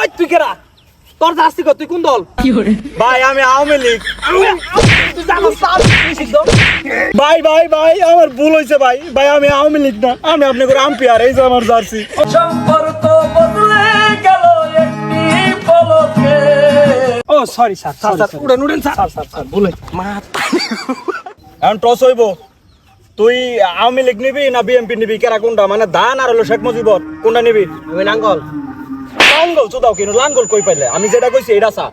ওই তুই কেরা তোর জার্সি কর তুই কোন দল ভাই আমি আওয়ামী লীগ। তুই জানোস না তুই সিদ্ধ ভাই ভাই ভাই আমার ভুল হয়েছে ভাই ভাই আমি আওয়ামী লীগ না আমি আপনাকে আম্পিয়ার এই যে আমার জার্সি সম্পর্ক বদলে গেল একটি পলকে ও সরি স্যার স্যার উড়েন স্যার স্যার ভুল হয়েছে এখন টস হইব তুই আওয়ামী লীগ নিবি না বিএনপি নিবি কেরা কোনটা মানে ধান আর হলো শেখ মুজিবর কোনটা নিবি? আমি নাঙ্গল লাঙ্গল চুদাও কিনো লাঙ্গল কই পাইলে আমি যেটা কইছি এটা সা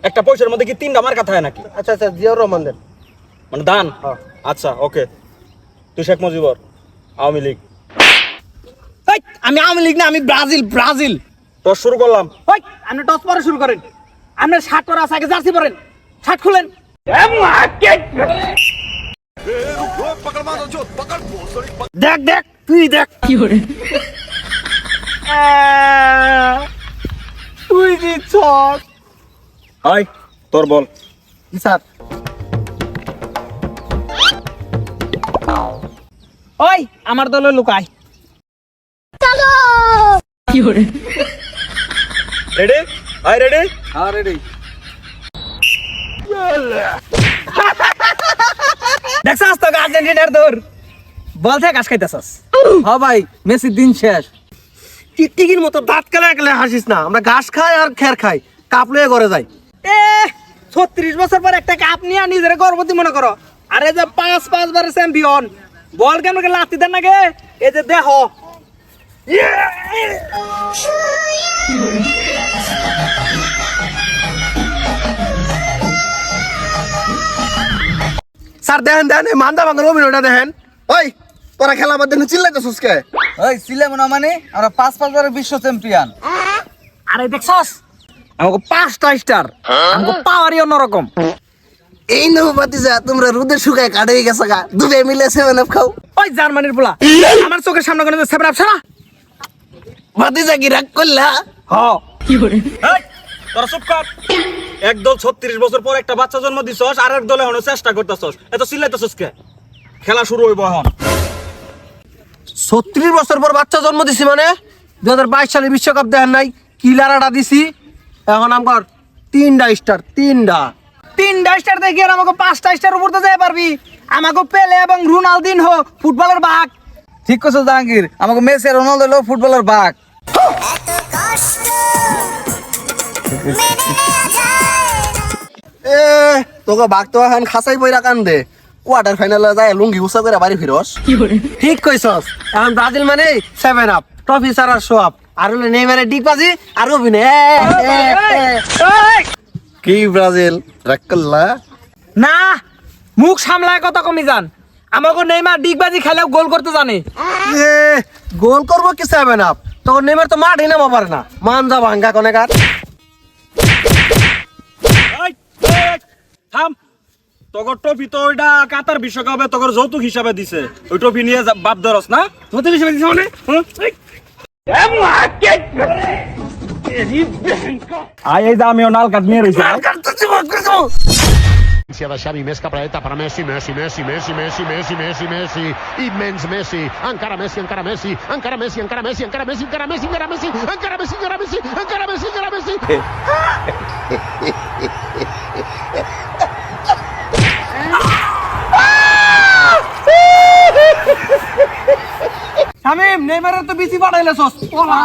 একটা পয়সার মধ্যে কি তিনটা মার্কা থাকে নাকি? আচ্ছা আচ্ছা জিয়াউর রহমান দেন মানে ধান আচ্ছা ওকে তুই শেখ মুজিবর আওয়ামী লীগ। আমি আওয়ামী লীগ না আমি ব্রাজিল টস শুরু করলাম। ওই আপনি টস পরে শুরু করেন আপনার শার্ট পরা আছে আগে জার্সি পরেন শার্ট খুলেন দেখ দেখ তুই দেখ তুই জিতছ হাই তোর বল। স্যার ওই আমার দলে লুকায় রেডি হাই রেডি হ্যাঁ রেডি দেখছাস তো আর্জেন্টিনার দৌড় বল থেকে ঘাস খাইতেছস হ্যাঁ ভাই মেসির দিন শেষ। টিকটিকির মতো দাঁত কেলা একলে হাসিস না আমরা ঘাস খাই আর খের খাই কাপ লয়ে ঘরে যাই 36 বছর পর একটা কাপ নিয়ে নিজের গর্বতী মনে করো আরে যে 5 বারের চ্যাম্পিয়ন বল কেন লাত্তি দেন নাকি এই যে দেহ স্যার দেখেন দেখেন এই মান্দা ভাঙার অভিনয়টা দেখেন ওই তোরা খেলা বাদ দেখেন চিল্লাইতেছিস কে ওই সিলেম না মানে আমরা 5 বারের বিশ্ব চ্যাম্পিয়ন। আরে দেখছস আমাকে 5টা স্টার আমাকে পাওয়ারই অন্যরকম এই নৌবাতি যা তোমরা রোদে শুকায় কাটে গেছে গা দুবে মিলে 7 আপ খাও ওই জার্মানির পোলা আমার চোখের সামনে কোন 7 আপ ছাড়া বাতি যা কি রাগ করলা হ্যাঁ এই, তোরা চুপ কর। এক দল 36 বছর পর একটা বাচ্চা জন্ম দিছস আর এক দলে হনো চেষ্টা করতেছস এত চিল্লাইতেছস কে? খেলা শুরু হইব এখন। 36 বছর পর বাচ্চা জন্ম দিছি মানে 2022 সালে বিশ্বকাপ দেখেন নাই কি লারাটা দিছি এখন আমার 3টা স্টার দেখি আর আমাকে 5টা স্টার উপর তো যেতে পারবি আমাকে পেলে এবং রোনালদিনহো ফুটবলের বাঘ ঠিক কইছো জাহাঙ্গীর আমাকে মেসি আর রোনালদো হলো ফুটবলার বাঘ। এ তোকে বাঘ তো এখন খাসাই বইরা কান দে কোয়ার্টার ফাইনালে যায় লুঙ্গি উসা করে বাড়ি ফিরস ঠিক কইছস এখন ব্রাজিল মানে 7 আপ ট্রফি সারা শো আপ আর হলো নেইমারের ডিগবাজি আর অভিনয় কি ব্রাজিল রাগ করলা না মুখ সামলায় কত কমি যান আমাকে নেইমার ডিগবাজি খেলেও গোল করতে জানে এ গোল করব কি 7 আপ তখন নেইমার তো মাঠে নামা পারে না মানজা ভাঙ্গা কোনেকার এই, এই, থাম। তোর ট্রফি তো ওইটা কাতার বিশ্বকাপে তোর যৌতুক হিসাবে দিছে ওই ট্রফি নিয়ে বাপ ধরস না যৌতুক হিসেবে দিছে মানে আই এই যে আমিও নাল কাট নিয়ে রইছি da Xavi, més cap a la dreta per Messi, Messi, immens Messi, encara Messi, encara Messi, encara Messi, encara Messi, encara Messi, encara Messi, encara Messi, encara Messi, encara Messi, encara Messi, encara Messi. Shamim নেইমারের তো বেশি বাড়াইলেছস OLA